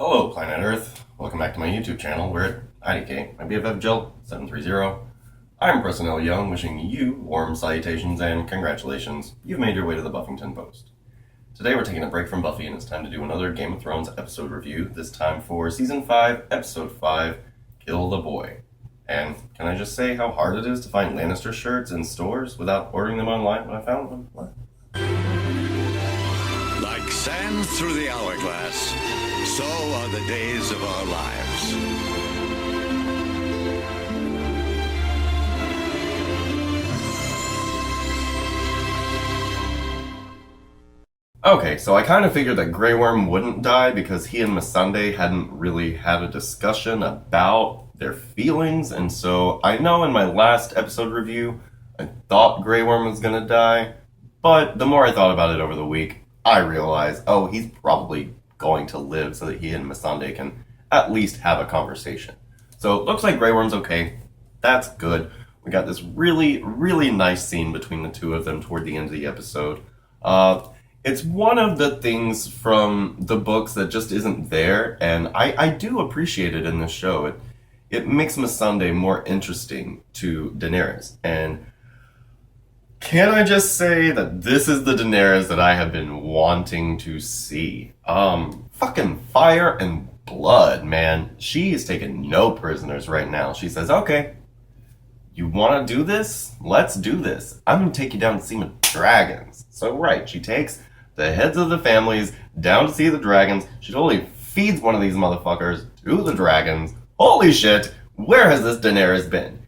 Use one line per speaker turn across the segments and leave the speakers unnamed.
Hello, Planet Earth. Welcome back to my YouTube channel. We're at IDK, my BFF Jill 730. I'm Preston L. Young, wishing you warm salutations and congratulations. You've made your way to the Buffington Post. Today we're taking a break from Buffy and it's time to do another Game of Thrones episode review, this time for Season 5, Episode 5, Kill the Boy. And can I just say how hard it is to find Lannister shirts in stores without ordering them online when I found them? What?
Like sand through the hourglass, so are the days of our lives.
Okay, so I kind of figured that Grey Worm wouldn't die because he and Missandei hadn't really had a discussion about their feelings, and so I know in my last episode review, I thought Grey Worm was gonna die, but the more I thought about it over the week, I realized, oh, he's probably going to live so that he and Missandei can at least have a conversation. So it looks like Grey Worm's okay. That's good. We got this really, really nice scene between the two of them toward the end of the episode. It's one of the things from the books that just isn't there, and I do appreciate it in this show. It makes Missandei more interesting to Daenerys, and can I just say that this is the Daenerys that I have been wanting to see? Fucking fire and blood, man. She is taking no prisoners right now. She says, okay, you want to do this? Let's do this. I'm going to take you down to see my dragons. So right, she takes the heads of the families down to see the dragons. She totally feeds one of these motherfuckers to the dragons. Holy shit, where has this Daenerys been?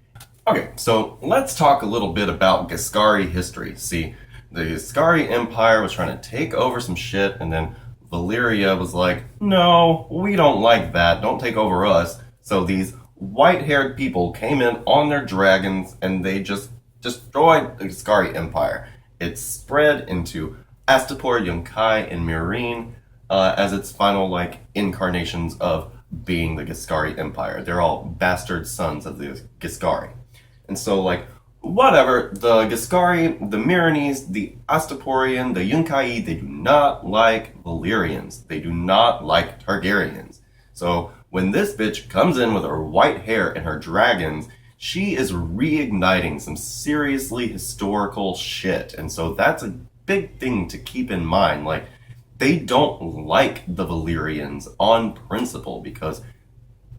Okay, so let's talk a little bit about Giscari history. See, the Giscari Empire was trying to take over some shit, and then Valyria was like, no, we don't like that, don't take over us. So these white-haired people came in on their dragons, and they just destroyed the Giscari Empire. It spread into Astapor, Yunkai, and Meereen as its final, incarnations of being the Giscari Empire. They're all bastard sons of the Giscari. And so, whatever, the Giscari, the Meereenese, the Astaporian, the Yunkai, they do not like Valyrians. They do not like Targaryens. So, when this bitch comes in with her white hair and her dragons, she is reigniting some seriously historical shit. And so that's a big thing to keep in mind. They don't like the Valyrians on principle because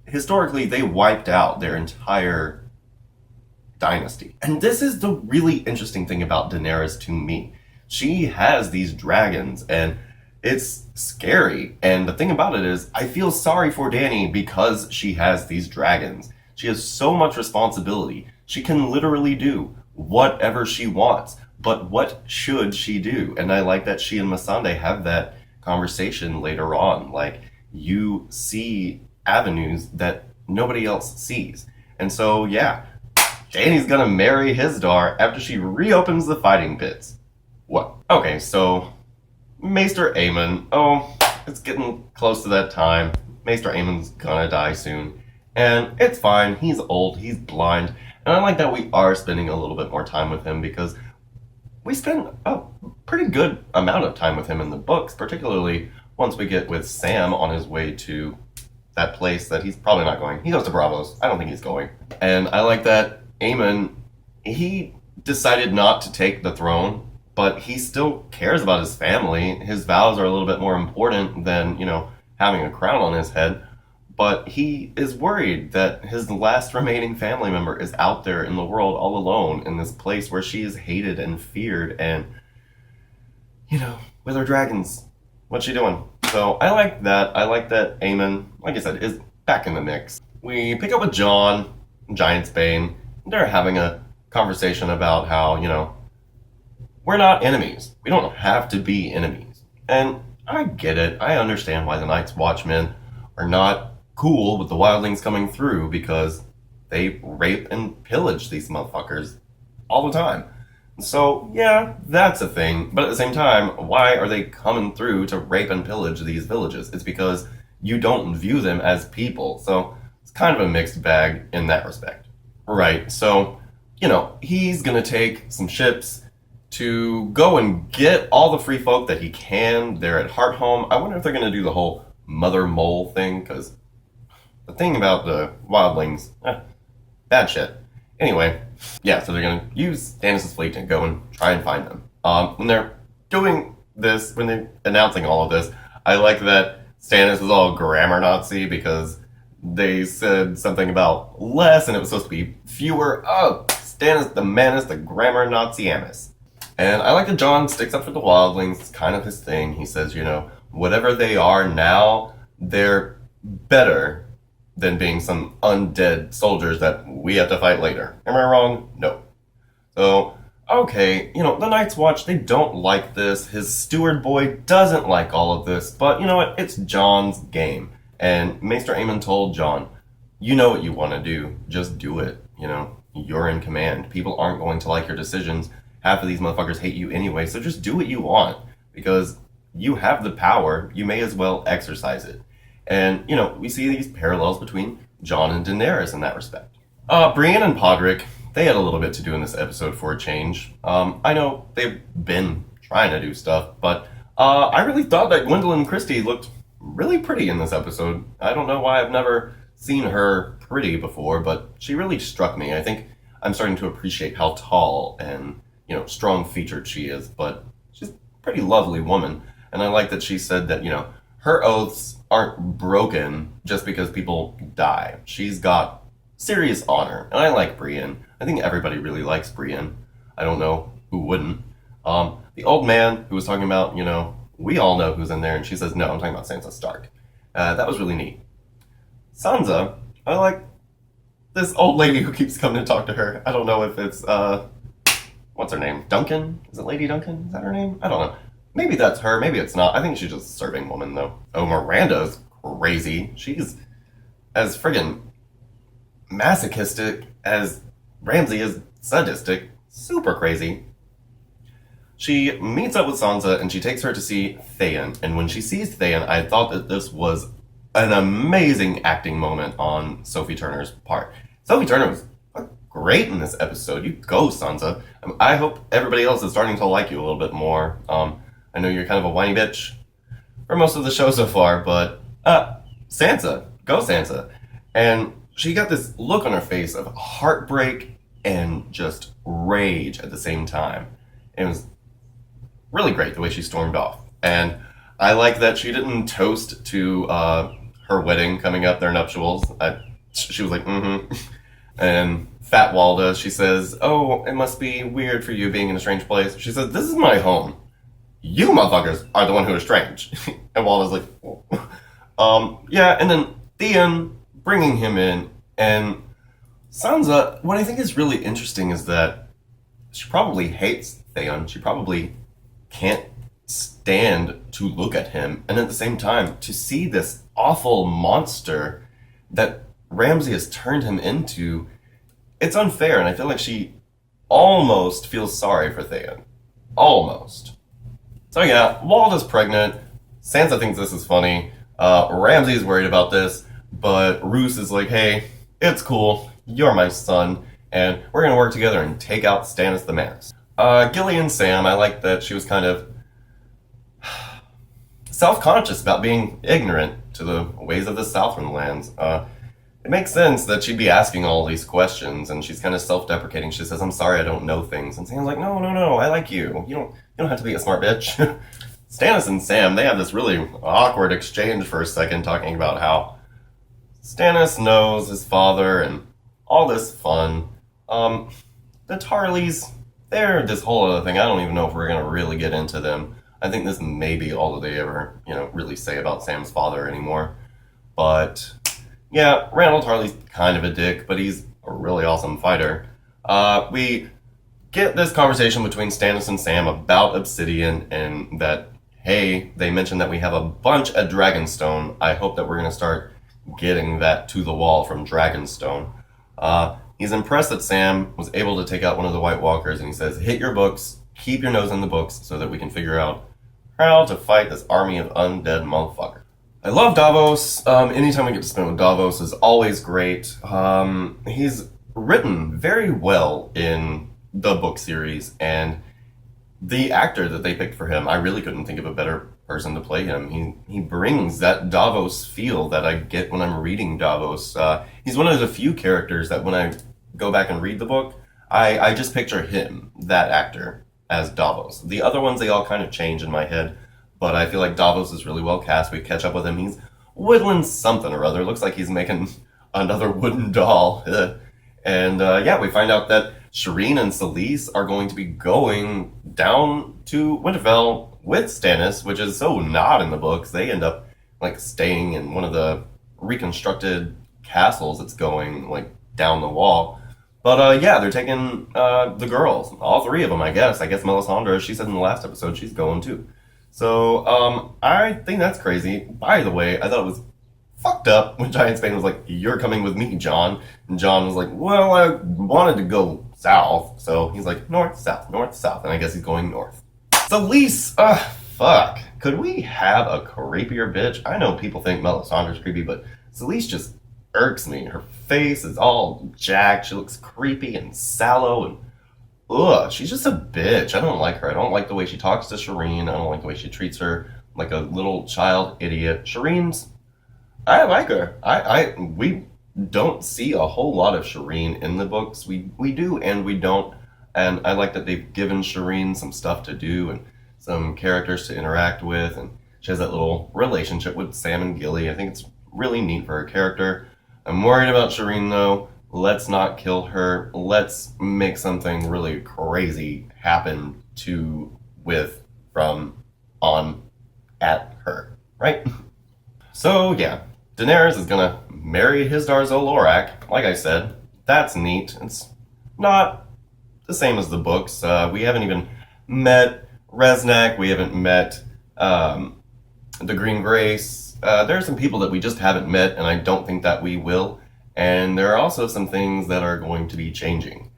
historically they wiped out their entire dynasty. And this is the really interesting thing about Daenerys to me. She has these dragons and it's scary. And the thing about it is I feel sorry for Dany because she has these dragons. She has so much responsibility. She can literally do whatever she wants. But what should she do? And I like that she and Missandei have that conversation later on. You see avenues that nobody else sees. And so, yeah, Dany's gonna marry Hizdahr after she reopens the fighting pits. What? Okay, so Maester Aemon. Oh, it's getting close to that time. Maester Aemon's gonna die soon. And it's fine. He's old. He's blind. And I like that we are spending a little bit more time with him because we spend a pretty good amount of time with him in the books, particularly once we get with Sam on his way to that place that he's probably not going. He goes to Braavos. I don't think he's going. And I like that Aemon, he decided not to take the throne, but he still cares about his family. His vows are a little bit more important than, having a crown on his head. But he is worried that his last remaining family member is out there in the world all alone in this place where she is hated and feared and, with her dragons. What's she doing? So I like that. I like that Aemon, like I said, is back in the mix. We pick up with Jon, Giantsbane. They're having a conversation about how, we're not enemies. We don't have to be enemies. And I get it. I understand why the Night's Watchmen are not cool with the wildlings coming through because they rape and pillage these motherfuckers all the time. So, yeah, that's a thing. But at the same time, why are they coming through to rape and pillage these villages? It's because you don't view them as people. So, it's kind of a mixed bag in that respect. Right, so, he's gonna take some ships to go and get all the free folk that he can. They're at Hearthome. I wonder if they're gonna do the whole mother mole thing, because the thing about the wildlings, bad shit. Anyway, yeah, so they're gonna use Stannis' fleet to go and try and find them. When they're doing this, when they're announcing all of this, I like that Stannis is all grammar Nazi because they said something about less and it was supposed to be fewer. Oh, Stannis the Manus, the grammar Nazi Amis. And I like that Jon sticks up for the wildlings. It's kind of his thing. He says, whatever they are now, they're better than being some undead soldiers that we have to fight later. Am I wrong? No. So, okay, the Night's Watch, they don't like this. His steward boy doesn't like all of this. But you know what? It's Jon's game. And Maester Aemon told Jon, you know what you want to do. Just do it. You're in command. People aren't going to like your decisions. Half of these motherfuckers hate you anyway, so just do what you want. Because you have the power, you may as well exercise it. And, we see these parallels between Jon and Daenerys in that respect. Brienne and Podrick, they had a little bit to do in this episode for a change. I know they've been trying to do stuff, but I really thought that Gwendolyn Christie looked really pretty in this episode. I don't know why I've never seen her pretty before, but she really struck me. I think I'm starting to appreciate how tall and, strong-featured she is, but she's a pretty lovely woman. And I like that she said that, her oaths aren't broken just because people die. She's got serious honor, and I like Brienne. I think everybody really likes Brienne. I don't know who wouldn't. The old man who was talking about, we all know who's in there, and she says, no, I'm talking about Sansa Stark. That was really neat. Sansa, I like this old lady who keeps coming to talk to her. I don't know if it's, what's her name? Duncan? Is it Lady Duncan? Is that her name? I don't know. Maybe that's her, maybe it's not. I think she's just a serving woman, though. Oh, Miranda's crazy. She's as friggin' masochistic as Ramsay is sadistic. Super crazy. She meets up with Sansa, and she takes her to see Theon. And when she sees Theon, I thought that this was an amazing acting moment on Sophie Turner's part. Sophie Turner was great in this episode. You go, Sansa. I hope everybody else is starting to like you a little bit more. I know you're kind of a whiny bitch for most of the show so far, but Sansa, go Sansa. And she got this look on her face of heartbreak and just rage at the same time. It was really great the way she stormed off. And I like that she didn't toast to her wedding coming up, their nuptials. She was like, mm-hmm. And Fat Walda, she says, oh, it must be weird for you being in a strange place. She says, this is my home. You motherfuckers are the one who is strange. And Walda's like, oh. Yeah, and then Theon bringing him in, and Sansa, what I think is really interesting is that she probably hates Theon. She probably can't stand to look at him, and at the same time, to see this awful monster that Ramsay has turned him into, it's unfair, and I feel like she almost feels sorry for Theon. Almost. So yeah, Walda's pregnant. Sansa thinks this is funny. Ramsay's worried about this, but Roose is like, hey, it's cool. You're my son, and we're gonna work together and take out Stannis the Manus. Gillian Sam, I like that she was kind of self-conscious about being ignorant to the ways of the Southernlands. It makes sense that she'd be asking all these questions, and she's kind of self-deprecating. She says, I'm sorry I don't know things. And Sam's like, no, I like you. You don't have to be a smart bitch. Stannis and Sam, they have this really awkward exchange for a second, talking about how Stannis knows his father and all this fun. The Tarleys, they're this whole other thing. I don't even know if we're going to really get into them. I think this may be all that they ever, really say about Sam's father anymore. But yeah, Randall Tarley's kind of a dick, but he's a really awesome fighter. We get this conversation between Stannis and Sam about Obsidian, and that, hey, they mentioned that we have a bunch at Dragonstone. I hope that we're going to start getting that to the wall from Dragonstone. He's impressed that Sam was able to take out one of the White Walkers, and he says, hit your books, keep your nose in the books, so that we can figure out how to fight this army of undead motherfuckers. I love Davos. Anytime I get to spend with Davos is always great. He's written very well in the book series, and the actor that they picked for him, I really couldn't think of a better person to play him. He brings that Davos feel that I get when I'm reading Davos. He's one of the few characters that when I go back and read the book, I just picture him, that actor, as Davos. The other ones, they all kind of change in my head, but I feel like Davos is really well cast. We catch up with him. He's whittling something or other. Looks like he's making another wooden doll. And yeah, we find out that Shireen and Selyse are going to be going down to Winterfell with Stannis, which is so not in the books. They end up like staying in one of the reconstructed castles that's going like down the wall. But yeah, they're taking the girls, all three of them, I guess. I guess Melisandre, she said in the last episode, she's going too. So I think that's crazy. By the way, I thought it was fucked up when Giant Spain was like, "You're coming with me, Jon." And Jon was like, "Well, I wanted to go south." So he's like, north, south, and I guess he's going north. Selyse, fuck. Could we have a creepier bitch? I know people think Melisandre's creepy, but Selyse just irks me. Her face is all jacked. She looks creepy and sallow, and ugh, she's just a bitch. I don't like her. I don't like the way she talks to Shireen. I don't like the way she treats her like a little child idiot. Shireen's, I like her. We don't see a whole lot of Shireen in the books. We do and we don't. And I like that they've given Shireen some stuff to do and some characters to interact with. And she has that little relationship with Sam and Gilly. I think it's really neat for her character. I'm worried about Shireen though. Let's not kill her. Let's make something really crazy happen from on at her, right? So yeah, Daenerys is gonna marry Hizdahr zo Loraq. Like I said, that's neat. It's not the same as the books. We haven't even met Reznak. We haven't met the Green Grace. There are some people that we just haven't met, and I don't think that we will. And there are also some things that are going to be changing.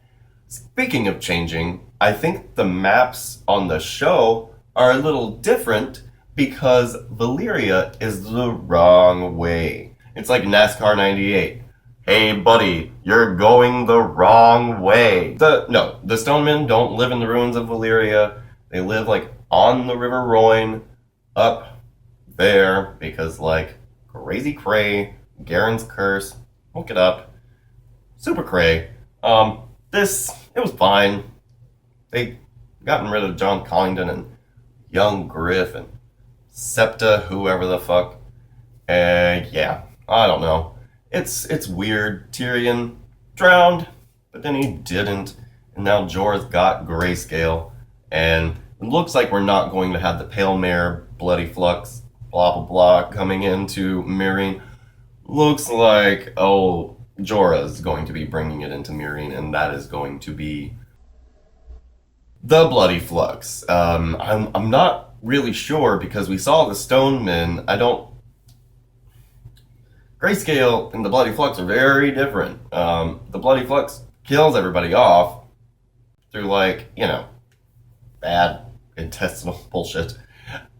Speaking of changing, I think the maps on the show are a little different because Valyria is the wrong way. It's like NASCAR 98. Hey buddy, you're going the wrong way. The Stonemen don't live in the ruins of Valyria. They live like on the River Royne, up there, because like Crazy Cray, Garen's Curse, look it up. Super cray. It was fine. They gotten rid of John Collington and young Griff and Septa, whoever the fuck. Yeah, I don't know. It's weird. Tyrion drowned, but then he didn't. And now Jorah's got Grayscale. And it looks like we're not going to have the Pale Mare, Bloody Flux, blah blah blah, coming into Meereen. Looks like, Jorah's going to be bringing it into Meereen, and that is going to be the Bloody Flux. I'm not really sure because we saw the Stonemen. Grayscale and the Bloody Flux are very different. The Bloody Flux kills everybody off through bad intestinal bullshit.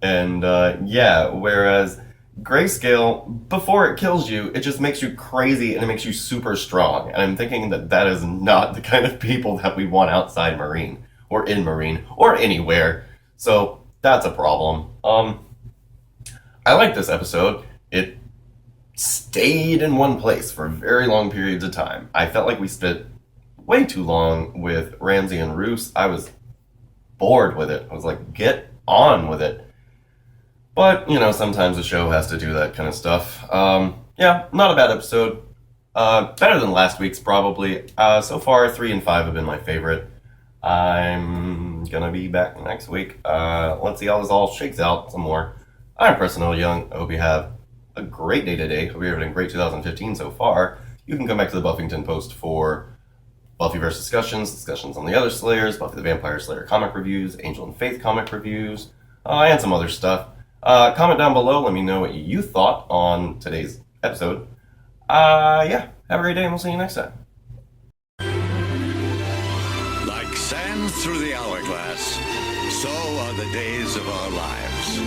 And whereas Grayscale, before it kills you, it just makes you crazy and it makes you super strong. And I'm thinking that is not the kind of people that we want outside Meereen, or in Meereen, or anywhere. So that's a problem. I like this episode. It stayed in one place for very long periods of time. I felt like we spent way too long with Ramsay and Roose. I was bored with it. I was like, get on with it. But, sometimes the show has to do that kind of stuff. Yeah, not a bad episode. Better than last week's, probably. So far, 3 and 5 have been my favorite. I'm gonna be back next week. Let's see how this all shakes out some more. I'm Preston L. Young. I hope you have a great day today. Hope you're having a great 2015 so far. You can come back to the Buffington Post for Buffyverse discussions on the other Slayers, Buffy the Vampire Slayer comic reviews, Angel and Faith comic reviews, and some other stuff. Comment down below. Let me know what you thought on today's episode. Yeah, have a great day, and we'll see you next time.
Like sand through the hourglass, so are the days of our lives.